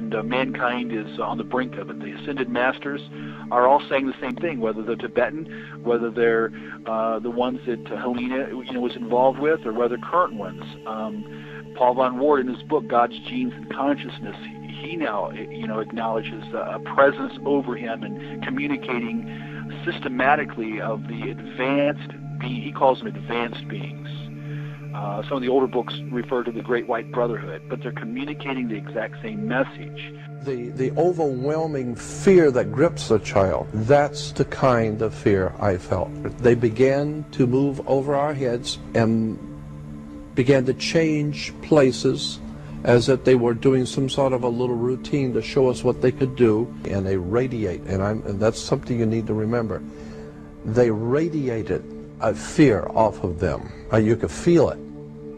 and mankind is on the brink of it. The ascended masters are all saying the same thing, whether they're Tibetan, whether they're the ones that Helena was involved with, or whether current ones. Paul Von Ward, in his book God's Genes and Consciousness, he now acknowledges a presence over him and communicating systematically of the advanced being. He calls them advanced beings. Some of the older books refer to the Great White Brotherhood, but they're communicating the exact same message. The overwhelming fear that grips a child, that's the kind of fear I felt. They began to move over our heads and began to change places as if they were doing some sort of a little routine to show us what they could do, and they radiate, and that's something you need to remember. They radiated a fear off of them. You could feel it.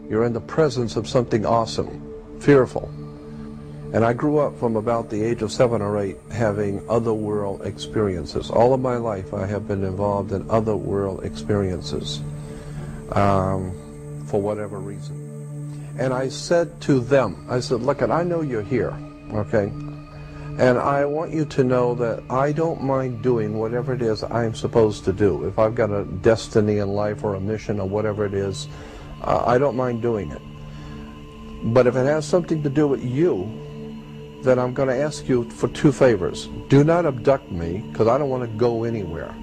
You're in the presence of something awesome, fearful. And I grew up from about the age of 7 or 8 having otherworld experiences. All of my life I have been involved in otherworld experiences for whatever reason. And I said to them, I said, look, I know you're here, okay? And I want you to know that I don't mind doing whatever it is I'm supposed to do. If I've got a destiny in life or a mission or whatever it is, I don't mind doing it. But if it has something to do with you, then I'm going to ask you for 2 favors. Do not abduct me, because I don't want to go anywhere.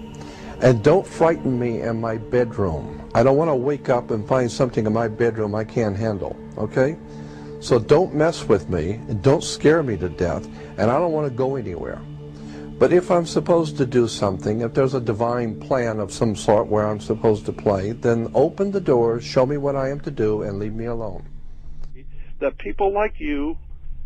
And don't frighten me in my bedroom. I don't want to wake up and find something in my bedroom I can't handle, okay? So don't mess with me, and don't scare me to death, and I don't want to go anywhere. But if I'm supposed to do something, if there's a divine plan of some sort where I'm supposed to play, then open the doors, show me what I am to do, and leave me alone. That people like you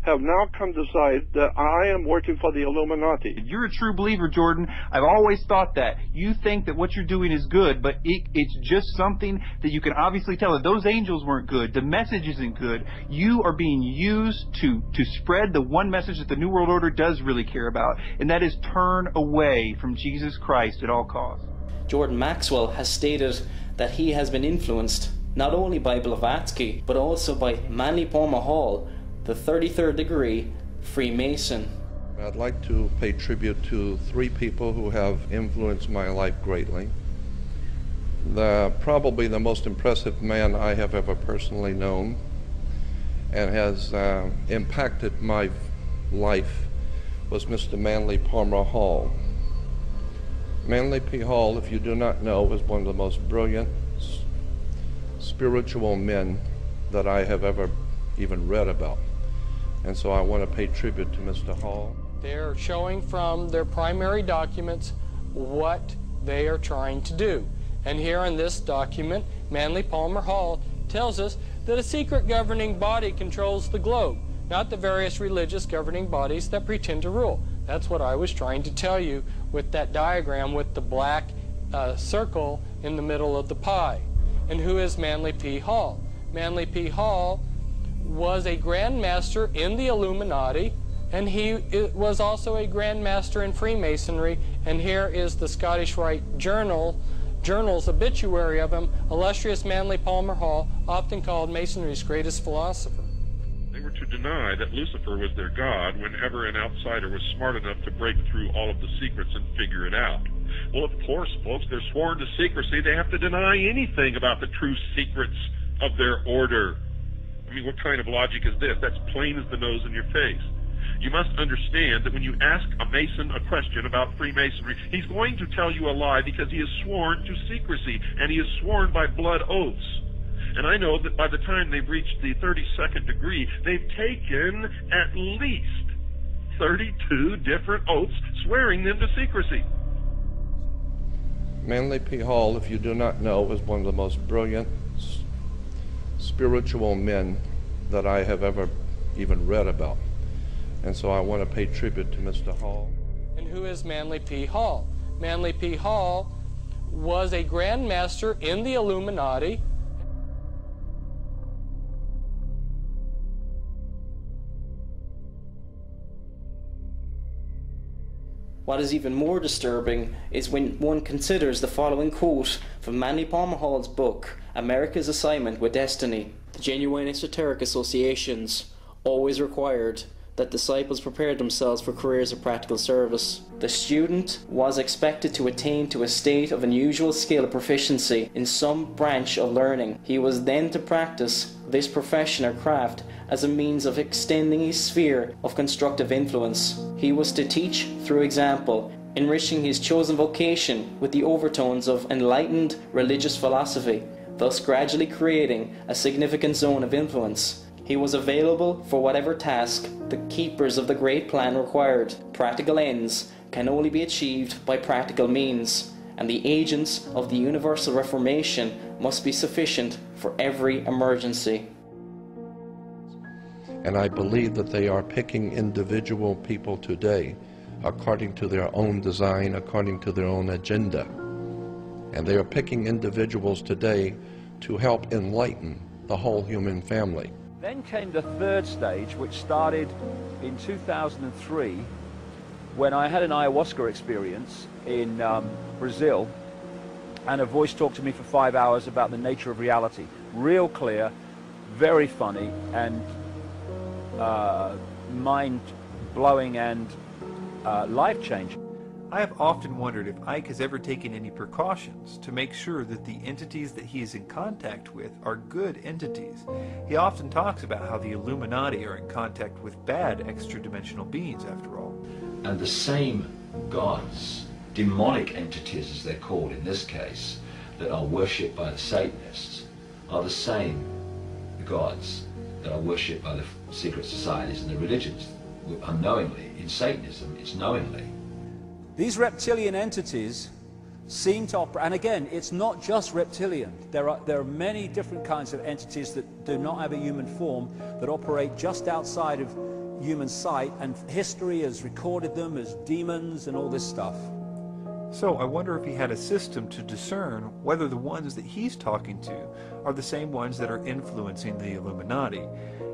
have now come to decide that I am working for the Illuminati. You're a true believer, Jordan. I've always thought that. You think that what you're doing is good, but it's just something that you can obviously tell. If those angels weren't good, the message isn't good. You are being used to spread the one message that the New World Order does really care about, and that is turn away from Jesus Christ at all costs. Jordan Maxwell has stated that he has been influenced not only by Blavatsky, but also by Manly Palmer Hall, the 33rd degree Freemason. I'd like to pay tribute to 3 people who have influenced my life greatly. Probably the most impressive man I have ever personally known and has impacted my life was Mr. Manly Palmer Hall. Manly P. Hall, if you do not know, is one of the most brilliant spiritual men that I have ever even read about. And so I want to pay tribute to Mr. Hall. They're showing from their primary documents what they are trying to do. And here in this document, Manly Palmer Hall tells us that a secret governing body controls the globe, not the various religious governing bodies that pretend to rule. That's what I was trying to tell you with that diagram with the black circle in the middle of the pie. And who is Manly P. Hall? Manly P. Hall was a Grand Master in the Illuminati, and he was also a Grand Master in Freemasonry. And here is the Scottish Rite Journal's obituary of him, illustrious Manly Palmer Hall, often called Masonry's greatest philosopher. They were to deny that Lucifer was their god whenever an outsider was smart enough to break through all of the secrets and figure it out. Well, of course, folks, they're sworn to secrecy. They have to deny anything about the true secrets of their order. I mean, what kind of logic is this? That's plain as the nose in your face. You must understand that when you ask a Mason a question about Freemasonry, he's going to tell you a lie because he is sworn to secrecy, and he is sworn by blood oaths. And I know that by the time they've reached the 32nd degree, they've taken at least 32 different oaths swearing them to secrecy. Manly P. Hall, if you do not know, is one of the most brilliant spiritual men that I have ever even read about. And so I want to pay tribute to Mr. Hall. And who is Manly P. Hall? Manly P. Hall was a Grand Master in the Illuminati. What is even more disturbing is when one considers the following quote from Manly Palmer Hall's book, America's Assignment with Destiny. The genuine esoteric associations always required that disciples prepared themselves for careers of practical service. The student was expected to attain to a state of unusual skill or proficiency in some branch of learning. He was then to practice this profession or craft as a means of extending his sphere of constructive influence. He was to teach through example, enriching his chosen vocation with the overtones of enlightened religious philosophy, thus gradually creating a significant zone of influence. He was available for whatever task the keepers of the great plan required. Practical ends can only be achieved by practical means, and the agents of the universal reformation must be sufficient for every emergency. And I believe that they are picking individual people today according to their own design, according to their own agenda. And they are picking individuals today to help enlighten the whole human family. Then came the third stage, which started in 2003 when I had an ayahuasca experience in Brazil, and a voice talked to me for 5 hours about the nature of reality. Real clear, very funny, and mind-blowing and life-changing. I have often wondered if Ike has ever taken any precautions to make sure that the entities that he is in contact with are good entities. He often talks about how the Illuminati are in contact with bad extra-dimensional beings, after all. And the same gods, demonic entities as they're called in this case, that are worshipped by the Satanists, are the same gods that are worshipped by the secret societies and the religions. Unknowingly, in Satanism, it's knowingly. These reptilian entities seem to operate, and again, it's not just reptilian. There are many different kinds of entities that do not have a human form, that operate just outside of human sight, and history has recorded them as demons and all this stuff. So I wonder if he had a system to discern whether the ones that he's talking to are the same ones that are influencing the Illuminati.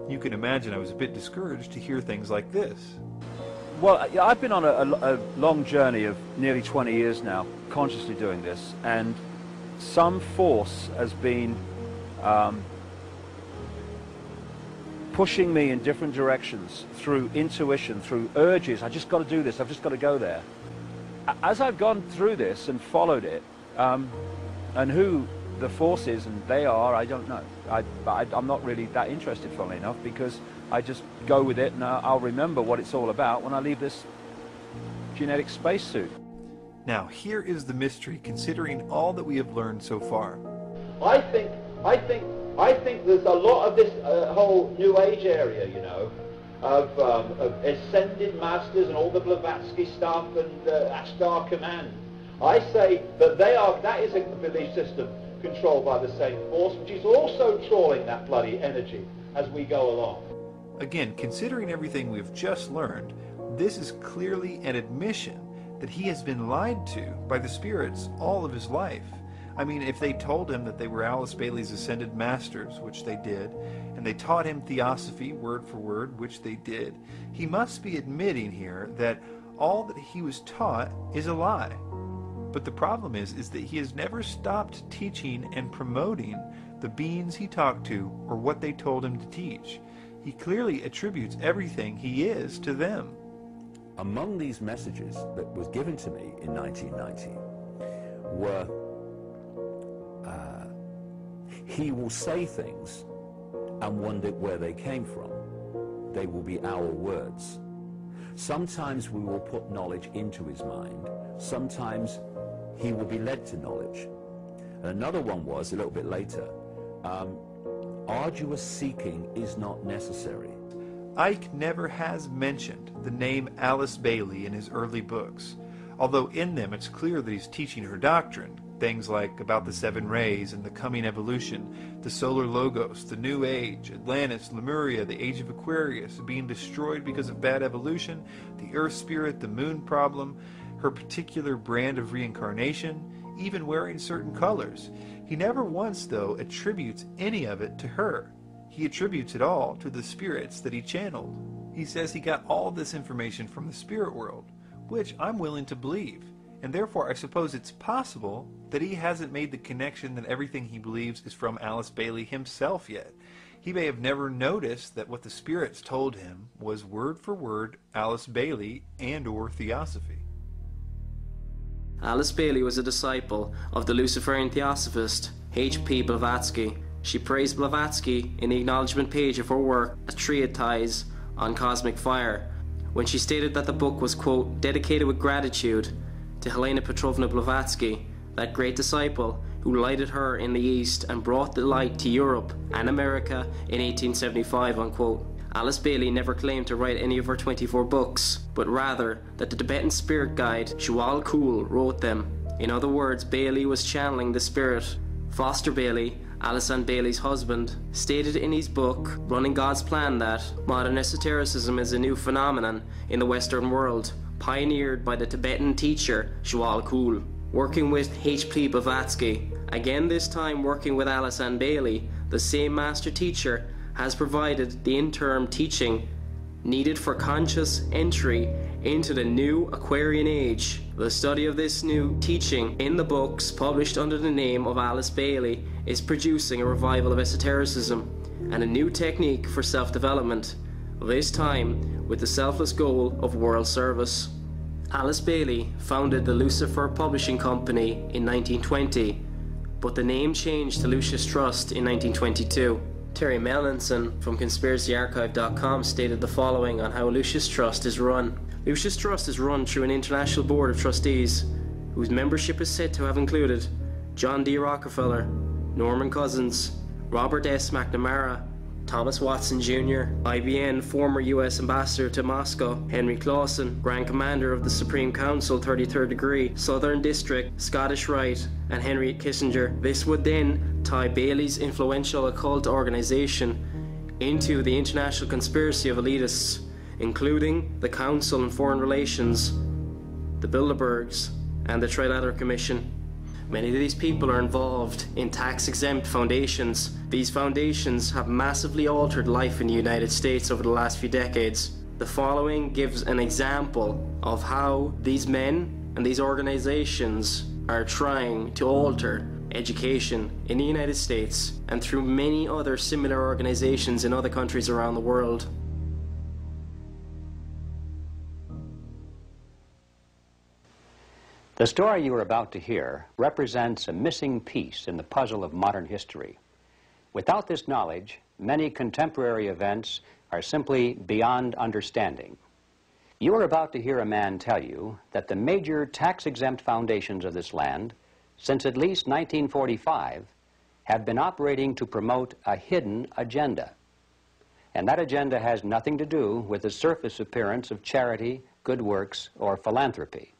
You can imagine I was a bit discouraged to hear things like this. Well, I've been on a long journey of nearly 20 years now, consciously doing this, and some force has been pushing me in different directions through intuition, through urges. I just got to do this, I've just got to go there. As I've gone through this and followed it, and who the force is, and they are, I don't know. I'm not really that interested, funnily enough, because I just go with it, and I'll remember what it's all about when I leave this genetic spacesuit. Now, here is the mystery, considering all that we have learned so far. I think there's a lot of this whole New Age area, you know, of ascended masters and all the Blavatsky stuff and Ashtar Command. I say that that is a belief system controlled by the same force, which is also trawling that bloody energy as we go along. Again, considering everything we've just learned, this is clearly an admission that he has been lied to by the spirits all of his life. I mean, if they told him that they were Alice Bailey's ascended masters, which they did, and they taught him theosophy word for word, which they did, he must be admitting here that all that he was taught is a lie. But the problem is that he has never stopped teaching and promoting the beings he talked to or what they told him to teach. He clearly attributes everything he is to them. Among these messages that was given to me in 1990 were, he will say things and wonder where they came from. They will be our words. Sometimes we will put knowledge into his mind. Sometimes he will be led to knowledge. And another one was, a little bit later, arduous seeking is not necessary. Ike never has mentioned the name Alice Bailey in his early books, although in them it's clear that he's teaching her doctrine, things like about the seven rays and the coming evolution, the solar logos, the new age, Atlantis, Lemuria, the age of Aquarius, being destroyed because of bad evolution, the earth spirit, the moon problem, her particular brand of reincarnation, even wearing certain colors. He never once, though, attributes any of it to her. He attributes it all to the spirits that he channeled. He says he got all this information from the spirit world, which I'm willing to believe, and therefore I suppose it's possible that he hasn't made the connection that everything he believes is from Alice Bailey himself yet. He may have never noticed that what the spirits told him was word for word Alice Bailey and or Theosophy. Alice Bailey was a disciple of the Luciferian Theosophist H.P. Blavatsky. She praised Blavatsky in the acknowledgement page of her work, A Treatise on Cosmic Fire, when she stated that the book was, quote, dedicated with gratitude to Helena Petrovna Blavatsky, that great disciple who lighted her in the East and brought the light to Europe and America in 1875, unquote. Alice Bailey never claimed to write any of her 24 books, but rather that the Tibetan spirit guide Shual Kul wrote them. In other words, Bailey was channeling the spirit. Foster Bailey, Alice Ann Bailey's husband, stated in his book, Running God's Plan, that modern esotericism is a new phenomenon in the Western world, pioneered by the Tibetan teacher Shual Kul. Working with H.P. Blavatsky, again this time working with Alice Ann Bailey, the same master teacher has provided the interim teaching needed for conscious entry into the new Aquarian age. The study of this new teaching in the books published under the name of Alice Bailey is producing a revival of esotericism and a new technique for self-development, this time with the selfless goal of world service. Alice Bailey founded the Lucifer Publishing Company in 1920, but the name changed to Lucius Trust in 1922. Terry Mellinson from conspiracyarchive.com stated the following on how Lucius Trust is run. Lucius Trust is run through an international board of trustees, whose membership is said to have included John D. Rockefeller, Norman Cousins, Robert S. McNamara, Thomas Watson Jr., IBN former U.S. Ambassador to Moscow, Henry Clausen, Grand Commander of the Supreme Council 33rd Degree, Southern District, Scottish Rite, and Henry Kissinger. This would then tie Bailey's influential occult organization into the international conspiracy of elitists, including the Council on Foreign Relations, the Bilderbergs, and the Trilateral Commission. Many of these people are involved in tax-exempt foundations. These foundations have massively altered life in the United States over the last few decades. The following gives an example of how these men and these organizations are trying to alter education in the United States and through many other similar organizations in other countries around the world. The story you are about to hear represents a missing piece in the puzzle of modern history. Without this knowledge, many contemporary events are simply beyond understanding. You are about to hear a man tell you that the major tax-exempt foundations of this land, since at least 1945, have been operating to promote a hidden agenda. And that agenda has nothing to do with the surface appearance of charity, good works, or philanthropy.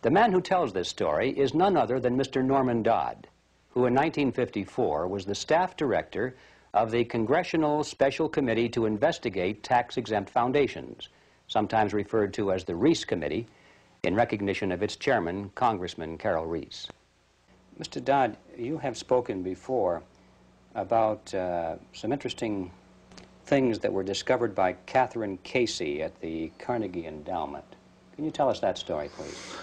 The man who tells this story is none other than Mr. Norman Dodd, who in 1954 was the staff director of the Congressional Special Committee to investigate tax-exempt foundations, sometimes referred to as the Reese Committee, in recognition of its chairman, Congressman Carroll Reese. Mr. Dodd, you have spoken before about some interesting things that were discovered by Catherine Casey at the Carnegie Endowment. Can you tell us that story, please?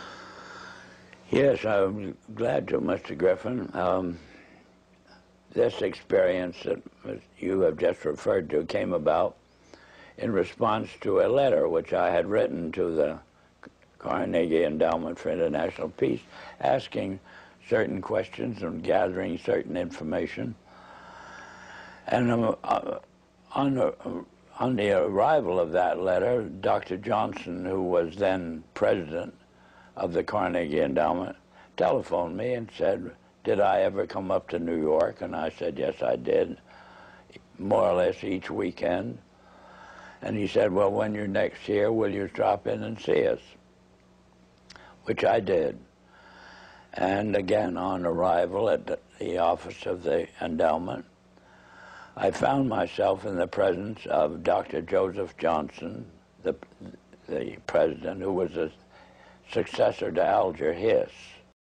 Yes, I'm glad to, Mr. Griffin. This experience that you have just referred to came about in response to a letter which I had written to the Carnegie Endowment for International Peace, asking certain questions and gathering certain information. And on the arrival of that letter, Dr. Johnson, who was then president of the Carnegie Endowment, telephoned me and said, did I ever come up to New York? And I said, yes, I did, more or less each weekend. And he said, well, when you're next here, will you drop in and see us? Which I did. And again, on arrival at the office of the endowment, I found myself in the presence of Dr. Joseph Johnson, the president, who was a successor to Alger Hiss.